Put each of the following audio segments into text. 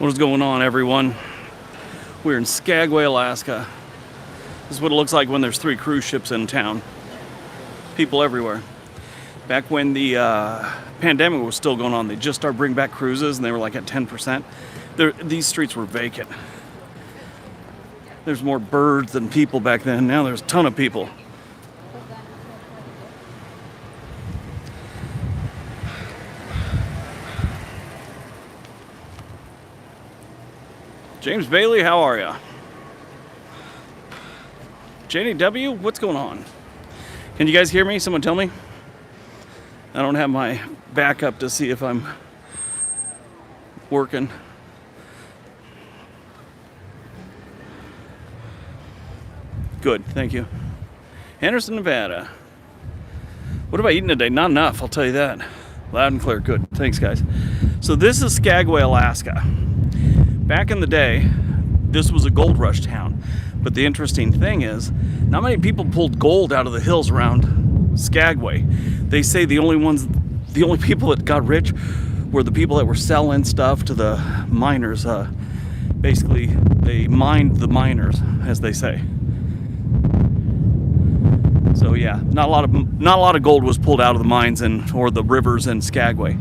What is going on, everyone? We're in Skagway, Alaska. This is what it looks like when there's 3 cruise ships in town. People everywhere. Back when the pandemic was still going on, they just started bringing back cruises, and they were like at 10%. These streets were vacant. There's more birds than people back then. Now there's a ton of people. James Bailey, how are ya? JDW, what's going on? Can you guys hear me? Someone tell me. I don't have my backup to see if I'm working. Good, thank you. Henderson, Nevada. What have I eaten today? Not enough, I'll tell you that. Loud and clear, good. Thanks, guys. So this is Skagway, Alaska. Back in the day, this was a gold rush town. But the interesting thing is, not many people pulled gold out of the hills around Skagway. They say the only people that got rich were the people that were selling stuff to the miners. Basically, they mined the miners, as they say. So yeah, not a lot of gold was pulled out of the mines or the rivers in Skagway.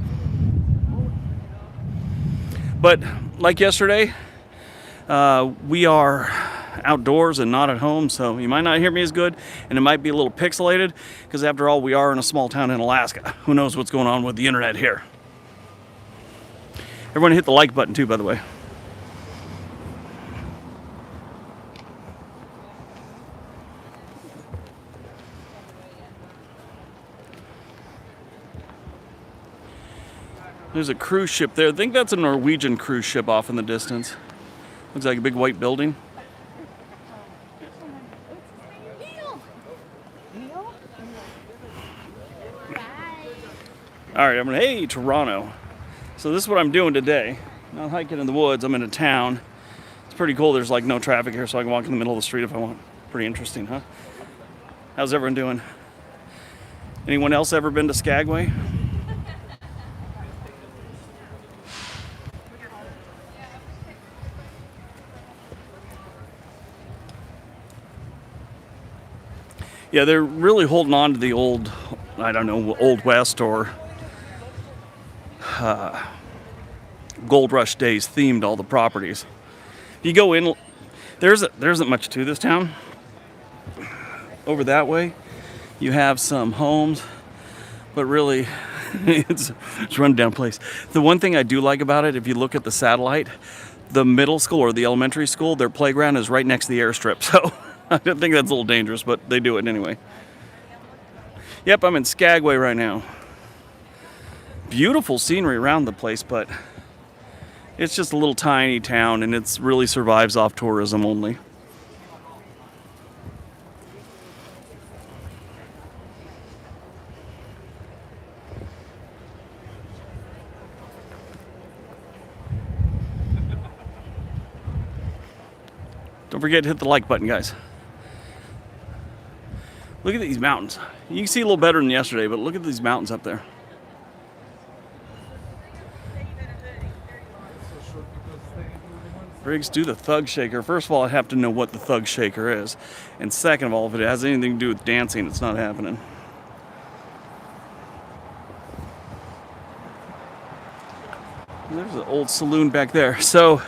But like yesterday, we are outdoors and not at home, so you might not hear me as good, and it might be a little pixelated, because after all, we are in a small town in Alaska. Who knows what's going on with the internet here? Everyone hit the like button too, by the way. There's a cruise ship there. I think that's a Norwegian cruise ship off in the distance. Looks like a big white building. Alright, hey, Toronto. So this is what I'm doing today. Not hiking in the woods, I'm in a town. It's pretty cool, there's like no traffic here, so I can walk in the middle of the street if I want. Pretty interesting, huh? How's everyone doing? Anyone else ever been to Skagway? Yeah, they're really holding on to the old, I don't know, Old West or Gold Rush days themed all the properties. If you go in, there isn't much to this town. Over that way, you have some homes, but really, it's a rundown place. The one thing I do like about it, if you look at the satellite, the middle school or the elementary school, their playground is right next to the airstrip, so I think that's a little dangerous, but they do it anyway. Yep, I'm in Skagway right now. Beautiful scenery around the place, but it's just a little tiny town, and it really survives off tourism only. Don't forget to hit the like button, guys. Look at these mountains. You can see a little better than yesterday, but look at these mountains up there. Briggs, do the thug shaker. First of all, I have to know what the thug shaker is. And second of all, if it has anything to do with dancing, it's not happening. There's an old saloon back there. So,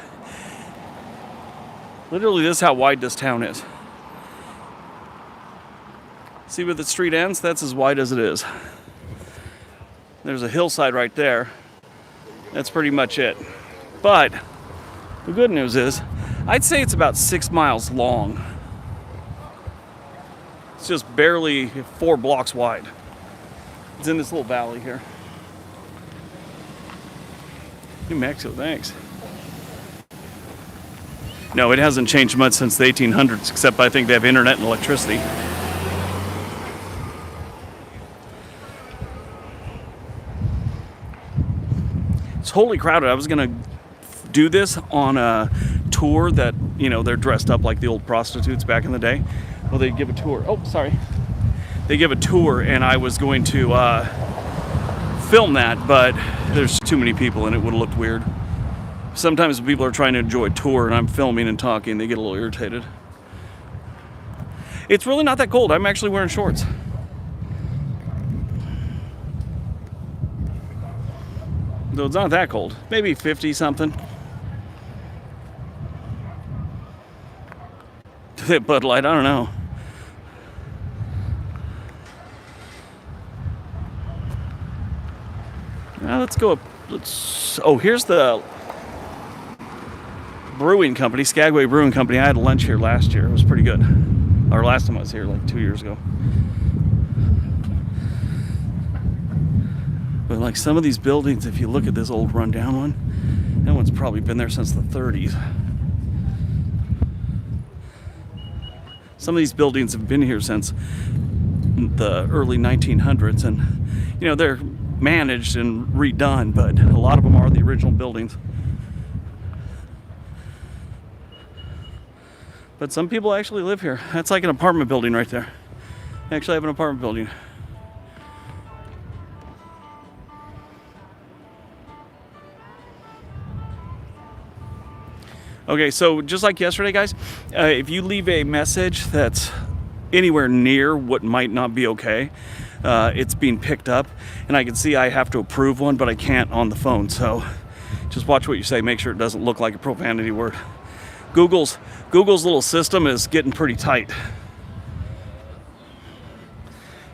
literally, this is how wide this town is. See where the street ends? That's as wide as it is. There's a hillside right there. That's pretty much it. But the good news is, I'd say it's about 6 miles long. It's just barely 4 blocks wide. It's in this little valley here. New Mexico, thanks. No, it hasn't changed much since the 1800s, except I think they have internet and electricity. It's wholly crowded. I was going to do this on a tour that, you know, they're dressed up like the old prostitutes back in the day. Well, they give a tour. Oh, sorry. They give a tour, and I was going to film that, but there's too many people and it would have looked weird. Sometimes when people are trying to enjoy a tour and I'm filming and talking, they get a little irritated. It's really not that cold. I'm actually wearing shorts. Though it's not that cold. Maybe 50 something. That Bud Light, I don't know. Now let's go up. Oh, here's the brewing company, Skagway Brewing Company. I had lunch here last year. It was pretty good. Or last time I was here, like 2 years ago. But like some of these buildings, if you look at this old rundown one, that one's probably been there since the 30s. Some of these buildings have been here since the early 1900s, and you know, they're managed and redone, but a lot of them are the original buildings. But some people actually live here. That's like an apartment building right there. They actually have an apartment building. Okay, so just like yesterday, guys, if you leave a message that's anywhere near what might not be okay, it's being picked up, and I can see I have to approve one, but I can't on the phone. So just watch what you say. Make sure it doesn't look like a profanity word. Google's little system is getting pretty tight.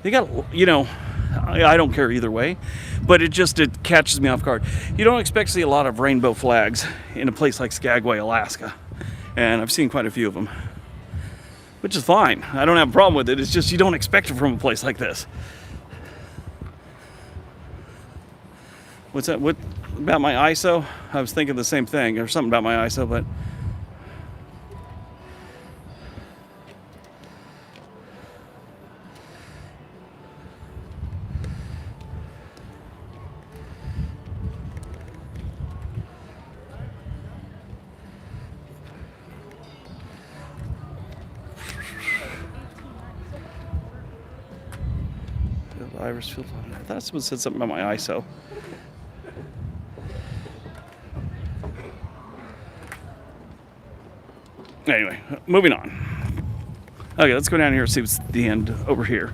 You got, you know, I don't care either way, but it catches me off guard. You don't expect to see a lot of rainbow flags in a place like Skagway, Alaska, and I've seen quite a few of them, which is fine. I don't have a problem with it. It's just you don't expect it from a place like this. What's that? What about my ISO? I was thinking the same thing, or something about my ISO, but Iris field. I thought someone said something about my ISO. Anyway, moving on. Okay, let's go down here and see what's the end over here.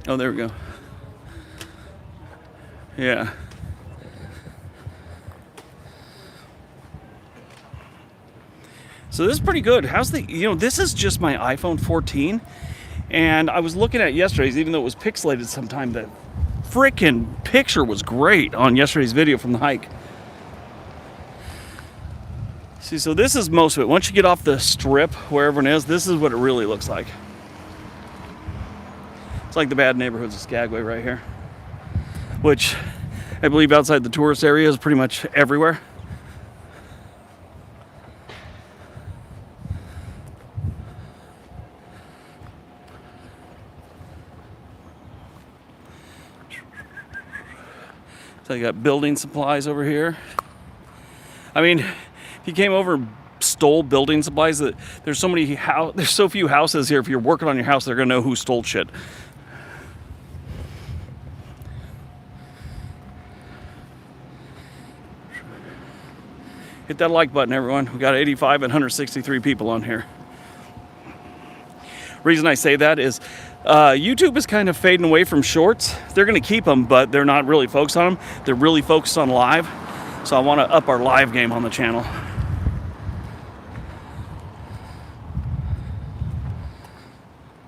Oh, there we go. Yeah. So this is pretty good. This is just my iPhone 14. And I was looking at yesterday's, even though it was pixelated sometime, the freaking picture was great on yesterday's video from the hike. See, so this is most of it. Once you get off the strip, wherever it is, this is what it really looks like. It's like the bad neighborhoods of Skagway right here, which I believe outside the tourist area is pretty much everywhere. So you got building supplies over here. I mean, if you came over and stole building supplies, there's so few houses here. If you're working on your house, they're gonna know who stole shit. Hit that like button, everyone. We got 85 and 163 people on here. Reason I say that is YouTube is kind of fading away from shorts. They're going to keep them, but they're not really focused on them. They're really focused on live. So I want to up our live game on the channel.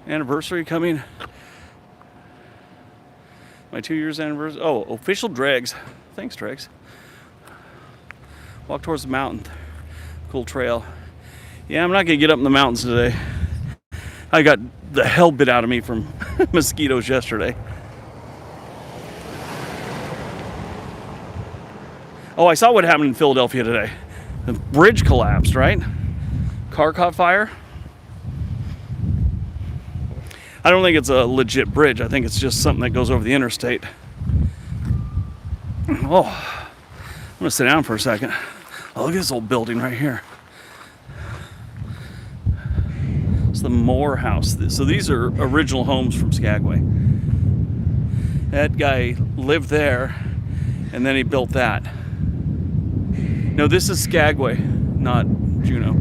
Anniversary coming. My 2 years anniversary. Oh, official dregs. Thanks, dregs. Walk towards the mountain. Cool trail. Yeah, I'm not going to get up in the mountains today. I got the hell bit out of me from mosquitoes yesterday. Oh, I saw what happened in Philadelphia today. The bridge collapsed, right? Car caught fire. I don't think it's a legit bridge. I think it's just something that goes over the interstate. Oh, I'm gonna sit down for a second. Oh, look at this old building right here. It's the Moore House. So these are original homes from Skagway. That guy lived there, and then he built that. No, this is Skagway, not Juneau.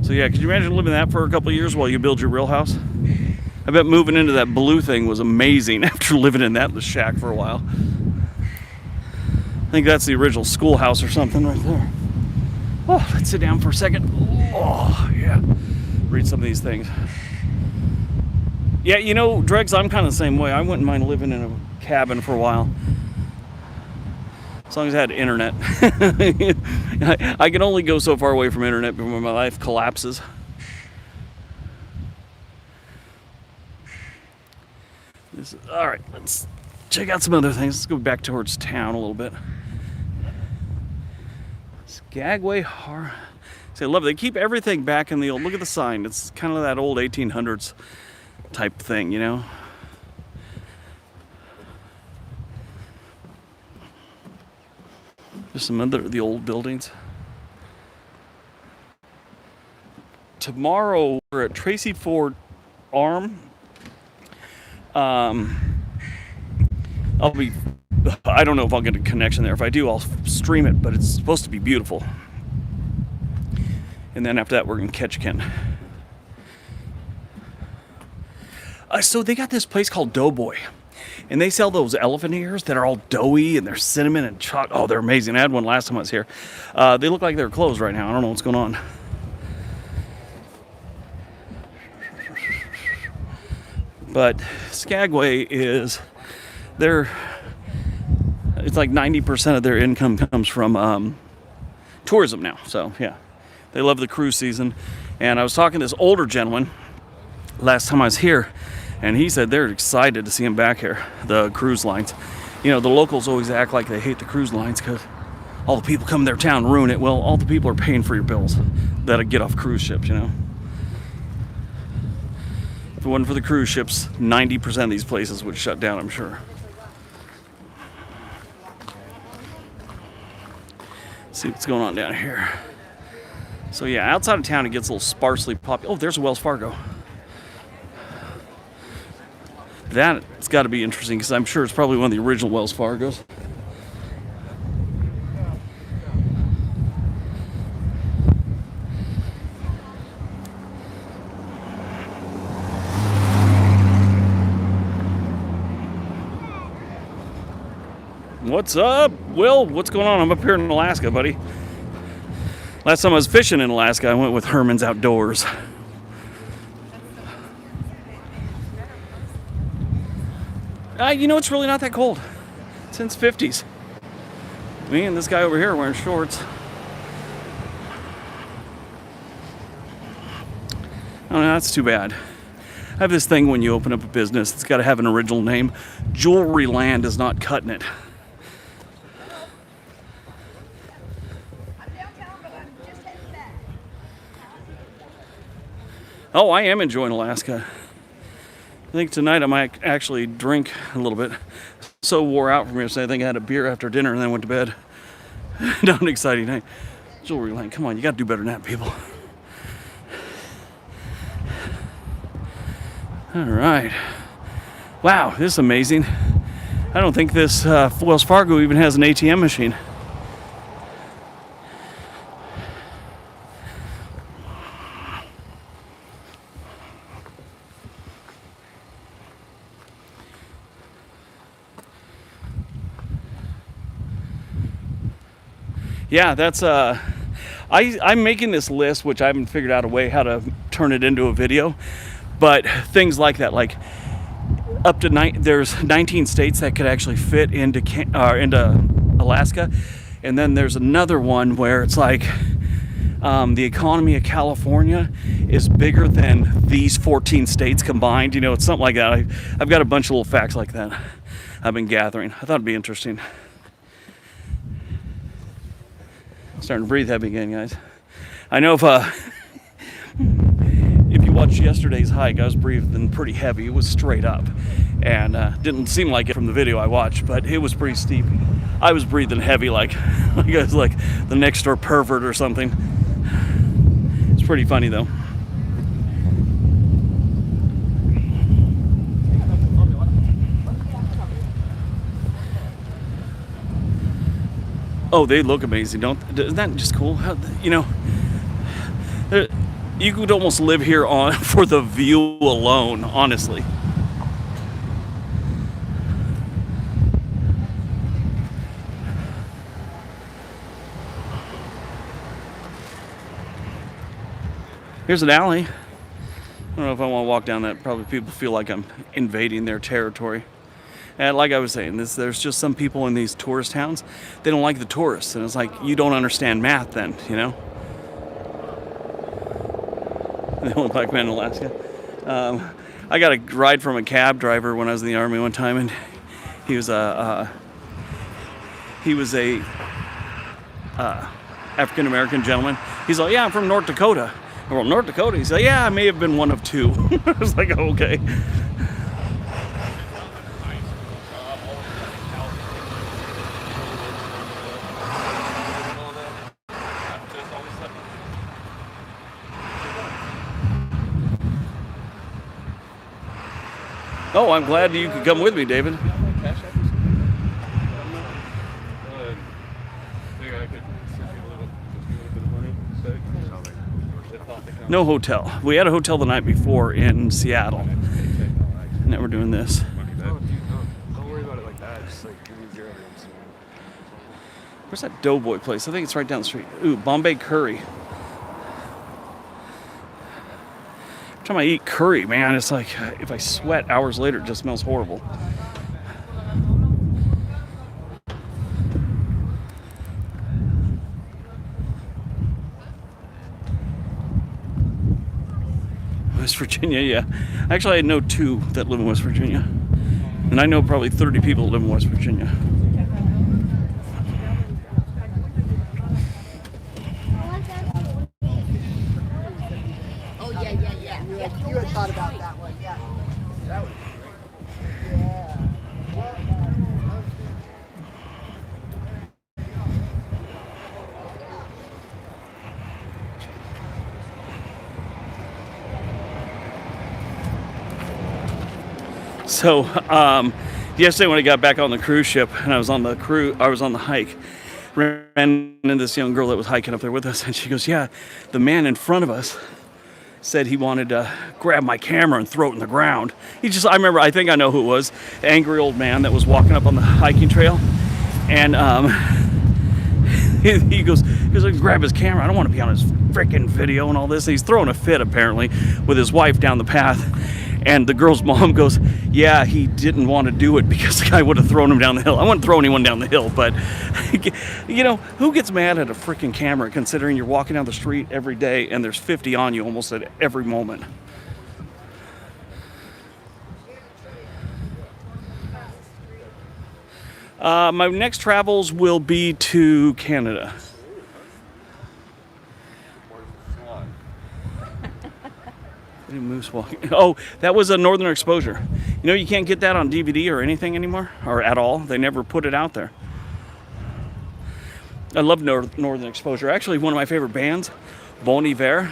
So yeah, could you imagine living that for a couple of years while you build your real house? I bet moving into that blue thing was amazing after living in that shack for a while. I think that's the original schoolhouse or something right there. Oh, let's sit down for a second. Oh, yeah. Read some of these things. Yeah, you know, Dregs, I'm kind of the same way. I wouldn't mind living in a cabin for a while. As long as I had internet. I can only go so far away from internet before my life collapses. All right, let's check out some other things. Let's go back towards town a little bit. Skagway See, I love it. They keep everything back in the old. Look at the sign. It's kind of that old 1800s type thing, you know. There's some other the old buildings. Tomorrow we're at Tracy Ford Arm. I don't know if I'll get a connection there. If I do, I'll stream it, but it's supposed to be beautiful. And then after that, we're going to Ketchikan. So they got this place called Doughboy. And they sell those elephant ears that are all doughy and they're cinnamon and chocolate. Oh, they're amazing. I had one last time I was here. They look like they're closed right now. I don't know what's going on. But Skagway is it's like 90% of their income comes from tourism now. So yeah, they love the cruise season. And I was talking to this older gentleman last time I was here, and he said they're excited to see him back here, the cruise lines. You know, the locals always act like they hate the cruise lines because all the people come to their town and ruin it. Well, all the people are paying for your bills that get off cruise ships, you know. If it wasn't for the cruise ships, 90% of these places would shut down, I'm sure. Let's see what's going on down here. So yeah, outside of town it gets a little sparsely popular. Oh, there's a Wells Fargo. That's got to be interesting because I'm sure it's probably one of the original Wells Fargos. What's up, Will? What's going on? I'm up here in Alaska, buddy. Last time I was fishing in Alaska, I went with Hermens Outdoors. You know, it's really not that cold. Since 50s. Me and this guy over here are wearing shorts. Oh, no, that's too bad. I have this thing when you open up a business, it's got to have an original name. Jewelry Land is not cutting it. Oh, I am enjoying Alaska. I think tonight I might actually drink a little bit. So wore out from yesterday. I think I had a beer after dinner and then went to bed. Not an exciting night. Jewelry Land, come on, you got to do better than that, people. All right. Wow, this is amazing. I don't think this Wells Fargo even has an ATM machine. Yeah, that's I'm making this list, which I haven't figured out a way how to turn it into a video, but things like that, like up to there's 19 states that could actually fit into Alaska, and then there's another one where it's like the economy of California is bigger than these 14 states combined. You know, it's something like that. I've got a bunch of little facts like that I've been gathering. I thought it'd be interesting. Starting to breathe heavy again, guys. I know if you watched yesterday's hike, I was breathing pretty heavy. It was straight up, and didn't seem like it from the video I watched, but it was pretty steep. I was breathing heavy, like I was like the next door pervert or something. It's pretty funny though. Oh, they look amazing, don't? Isn't that just cool? How, you know, you could almost live here on for the view alone, honestly. Here's an alley. I don't know if I want to walk down that. Probably people feel like I'm invading their territory. And like I was saying, there's just some people in these tourist towns, they don't like the tourists. And it's like, you don't understand math then, you know? The only black man in Alaska. I got a ride from a cab driver when I was in the Army one time, and he was a African American gentleman. He's like, yeah, I'm from North Dakota. Well, North Dakota? He's like, yeah, I may have been one of two. I was like, oh, okay. Oh, I'm glad you could come with me, David. No hotel. We had a hotel the night before in Seattle. Now we're doing this. Don't worry about it like that. Just like give me 0 grams. Where's that Doughboy place? I think it's right down the street. Ooh, Bombay curry. Every time I eat curry, man, it's like if I sweat hours later, it just smells horrible. West Virginia, yeah. Actually, I know 2 that live in West Virginia. And I know probably 30 people that live in West Virginia. Oh, yeah. You had thought about that one, yeah. That was great. Yeah. So, yesterday when I got back on the cruise ship and I was on the hike, ran into this young girl that was hiking up there with us, and she goes, yeah, the man in front of us said he wanted to grab my camera and throw it in the ground. I think I know who it was, angry old man that was walking up on the hiking trail, and he goes, grab his camera. I don't want to be on his freaking video and all this. And he's throwing a fit apparently with his wife down the path. And the girl's mom goes, yeah, he didn't want to do it because the guy would have thrown him down the hill. I wouldn't throw anyone down the hill, but, you know, who gets mad at a freaking camera considering you're walking down the street every day and there's 50 on you almost at every moment? My next travels will be to Canada. Moose walking. Oh, that was a Northern Exposure. You know, you can't get that on DVD or anything anymore, or at all. They never put it out there. I love Northern Exposure. Actually, one of my favorite bands, Bon Iver.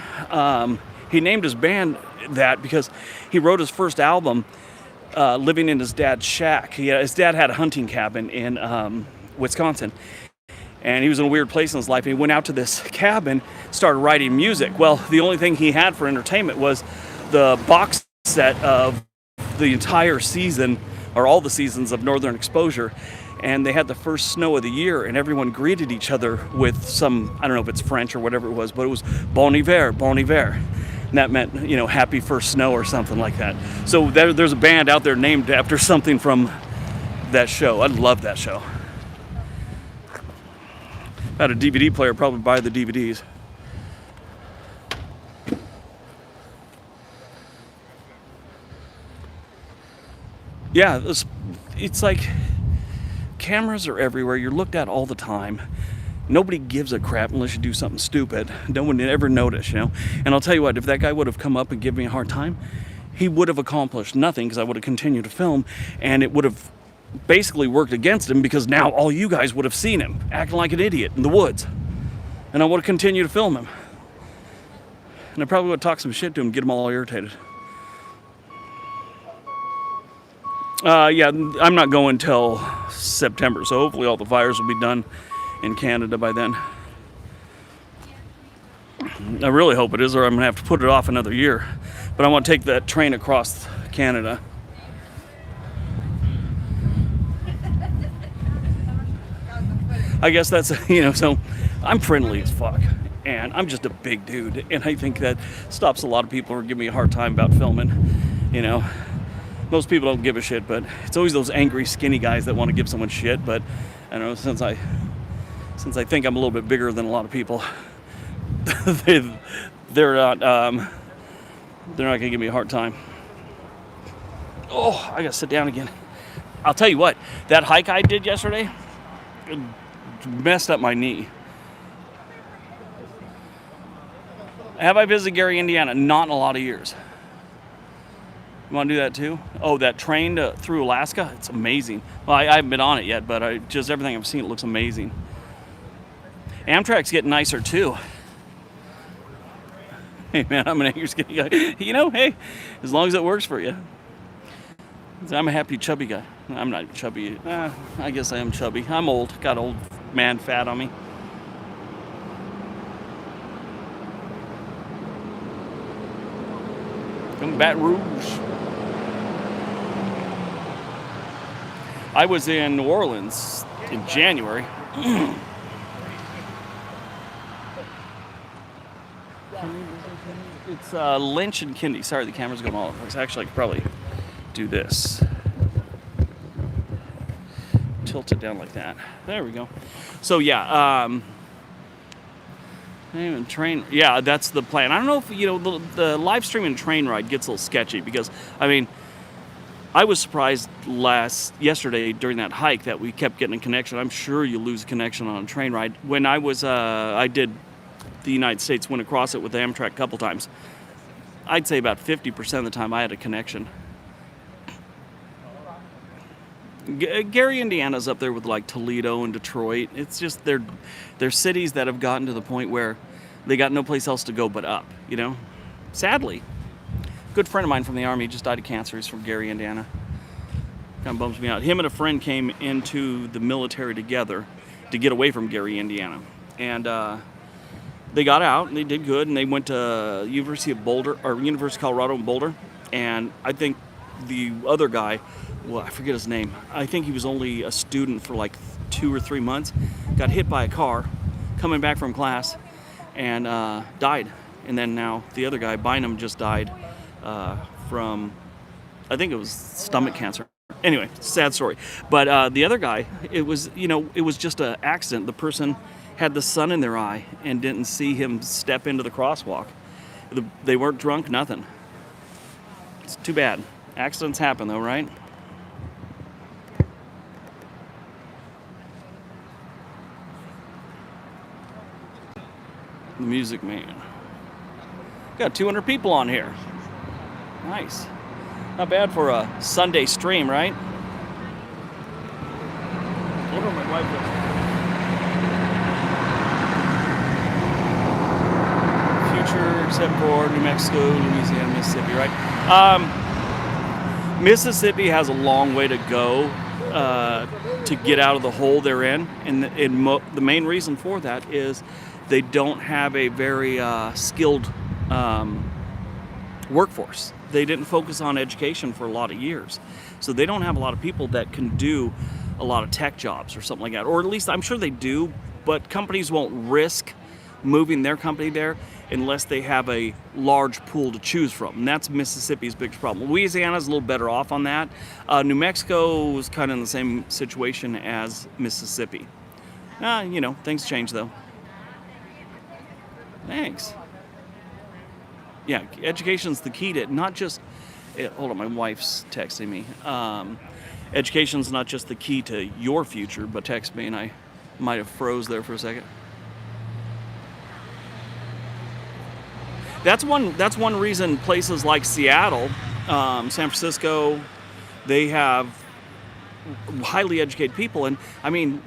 He named his band that because he wrote his first album living in his dad's shack. His dad had a hunting cabin in Wisconsin. And he was in a weird place in his life. And he went out to this cabin, started writing music. Well, the only thing he had for entertainment was the box set of the entire season, or all the seasons of Northern Exposure. And they had the first snow of the year, and everyone greeted each other with some, I don't know if it's French or whatever it was, but it was Bon Iver, Bon Iver. And that meant, you know, happy first snow or something like that. So there's a band out there named after something from that show. I love that show. If I had a DVD player, I'd probably buy the DVDs. Yeah, it's like cameras are everywhere. You're looked at all the time. Nobody gives a crap unless you do something stupid. No one would ever notice, you know? And I'll tell you what, if that guy would have come up and given me a hard time, he would have accomplished nothing because I would have continued to film, and it would have basically worked against him because now all you guys would have seen him acting like an idiot in the woods. And I would have continued to film him. And I probably would have talked some shit to him, get him all irritated. Yeah, I'm not going till September, so hopefully all the fires will be done in Canada by then. I really hope it is, or I'm gonna have to put it off another year. But I want to take that train across Canada. I guess that's, so I'm friendly as fuck. And I'm just a big dude. And I think that stops a lot of people who give me a hard time about filming. Most people don't give a shit, but it's always those angry, skinny guys that want to give someone shit. But I don't know, since I think I'm a little bit bigger than a lot of people, they're not gonna give me a hard time. Oh, I gotta sit down again. I'll tell you what, that hike I did yesterday messed up my knee. Have I visited Gary, Indiana? Not in a lot of years. You want to do that too? Oh, that train through Alaska? It's amazing. Well, I haven't been on it yet, but everything I've seen, it looks amazing. Amtrak's getting nicer too. Hey man, I'm an angry skinny guy. Hey, as long as it works for you. I'm a happy chubby guy. I'm not chubby. I guess I am chubby. I'm old. Got old man fat on me. Come to Baton Rouge. I was in New Orleans in January. It's Lynch and Kindy. Sorry, the camera's going all over the place. Actually, I could probably do this. Tilt it down like that. There we go. So yeah, train. Yeah, that's the plan. I don't know if the live streaming train ride gets a little sketchy because I was surprised yesterday during that hike that we kept getting a connection. I'm sure you lose a connection on a train ride. When I did the United States, went across it with the Amtrak a couple times. I'd say about 50% of the time I had a connection. Gary, Indiana's up there with like Toledo and Detroit. It's just they're cities that have gotten to the point where they got no place else to go but up, Sadly. Good friend of mine from the Army just died of cancer. He's from Gary, Indiana. Kind of bums me out. Him and a friend came into the military together to get away from Gary, Indiana. And they got out and they did good, and they went to University of Colorado in Boulder. And I think the other guy, I forget his name. I think he was only a student for like 2 or 3 months. Got hit by a car coming back from class and died. And then now the other guy, Bynum, just died from, I think it was stomach cancer. Anyway, sad story. But the other guy, it was just an accident. The person had the sun in their eye and didn't see him step into the crosswalk. They weren't drunk, nothing. It's too bad. Accidents happen though, right? The Music Man. Got 200 people on here. Nice. Not bad for a Sunday stream, right? What are my wife doing? Future, except for New Mexico, Louisiana, Mississippi, right? Mississippi has a long way to go to get out of the hole they're in. And the main reason for that is they don't have a very skilled workforce. They didn't focus on education for a lot of years. So they don't have a lot of people that can do a lot of tech jobs or something like that. Or at least I'm sure they do, but companies won't risk moving their company there unless they have a large pool to choose from. And that's Mississippi's biggest problem. Louisiana's a little better off on that. New Mexico is kind of in the same situation as Mississippi. Things change though. Thanks. Yeah, education's the key to it. Not just, hold on, my wife's texting me. Education's not just the key to your future, but text me, and I might have froze there for a second. That's one reason places like Seattle, San Francisco, they have highly educated people, and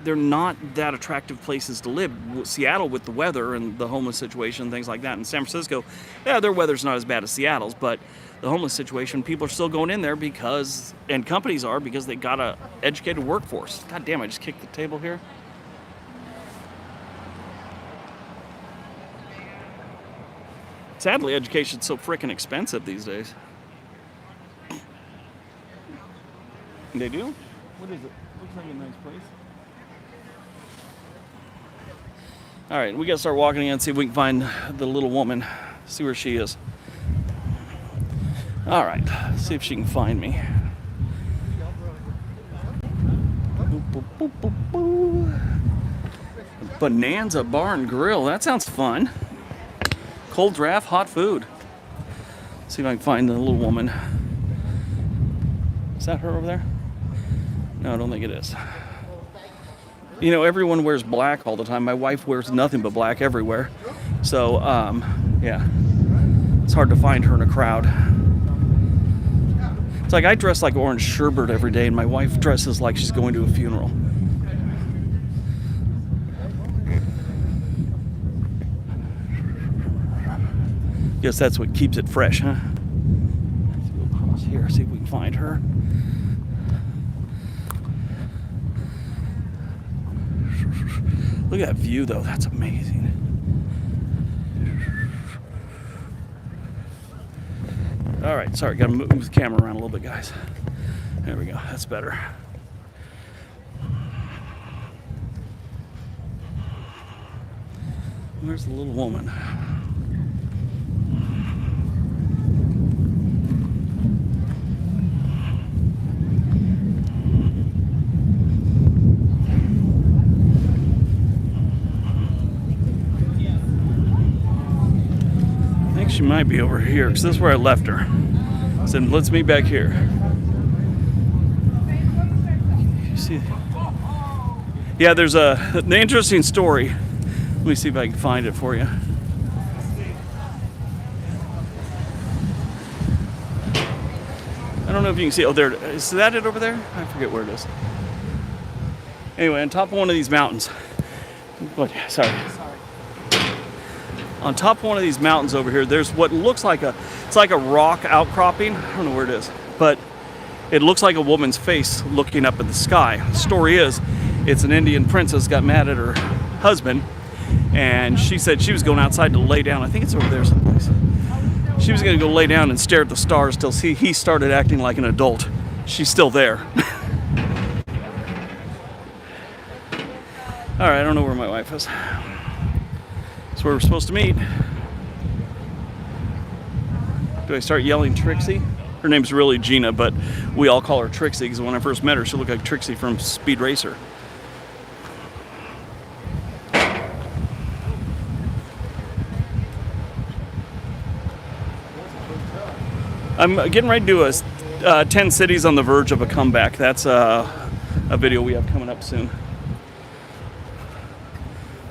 they're not that attractive places to live. Seattle with the weather and the homeless situation, things like that. In San Francisco, their weather's not as bad as Seattle's, but the homeless situation, people are still going in there and companies are, because they got a educated workforce. God damn, I just kicked the table here. Sadly, education's so freaking expensive these days. They do? What is it? Looks like a nice place. All right, we gotta start walking in and see if we can find the little woman. See where she is. All right, see if she can find me. Boop, boop, boop, boop, boop. Bonanza Bar and Grill. That sounds fun. Cold draft, hot food. See if I can find the little woman. Is that her over there? No, I don't think it is. You know, everyone wears black all the time. My wife wears nothing but black everywhere. So, yeah. It's hard to find her in a crowd. It's like I dress like orange sherbet every day, and my wife dresses like she's going to a funeral. Guess that's what keeps it fresh, huh? Let's go across here, see if we can find her. Look at that view, though. That's amazing. All right, sorry, gotta move the camera around a little bit, guys. There we go, that's better. Where's the little woman? I think she might be over here, because this is where I left her. I said, let's meet back here. You see? Yeah, there's an interesting story. Let me see if I can find it for you. I don't know if you can see. Oh, there. Is that it over there? I forget where it is. Anyway, on top of one of these mountains. What? Sorry. On top of one of these mountains over here, there's what looks like it's like a rock outcropping. I don't know where it is, but it looks like a woman's face looking up at the sky. The story is, it's an Indian princess got mad at her husband, and she said she was going outside to lay down. I think it's over there someplace. She was going to go lay down and stare at the stars till he started acting like an adult. She's still there. All right, I don't know where my wife is. That's where we're supposed to meet. Do I start yelling Trixie? Her name's really Gina, but we all call her Trixie because when I first met her, she looked like Trixie from Speed Racer. I'm getting ready to do a 10 cities on the verge of a comeback. That's a video we have coming up soon.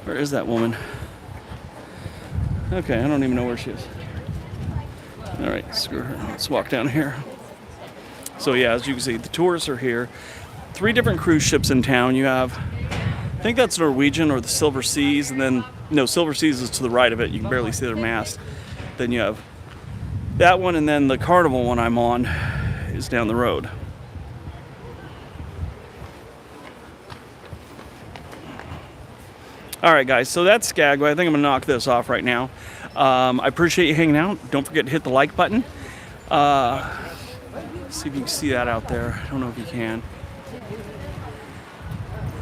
Where is that woman? Okay, I don't even know where she is. All right, screw her. Let's walk down here. So yeah, as you can see, the tourists are here. 3 different cruise ships in town. You have, I think that's Norwegian or the Silver Seas, and then, no, Silver Seas is to the right of it. You can barely see their mast. Then you have that one, and then the Carnival one I'm on is down the road. All right, guys, so that's Skagway. I think I'm gonna knock this off right now. I appreciate you hanging out. Don't forget to hit the like button. See if you can see that out there. I don't know if you can.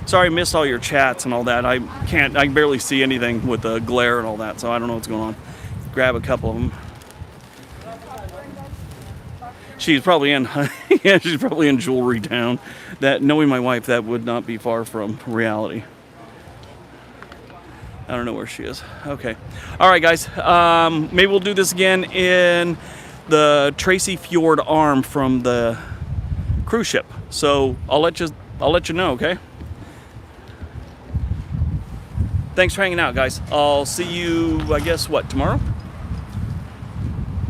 Sorry I missed all your chats and all that. I can barely see anything with the glare and all that, so I don't know what's going on. Grab a couple of them. She's probably in, yeah, she's probably in Jewelry Town. That, knowing my wife, that would not be far from reality. I don't know where she is. Okay. All right, guys. Maybe we'll do this again in the Tracy Fjord arm from the cruise ship. So I'll let you know, okay? Thanks for hanging out, guys. I'll see you, I guess, what, tomorrow?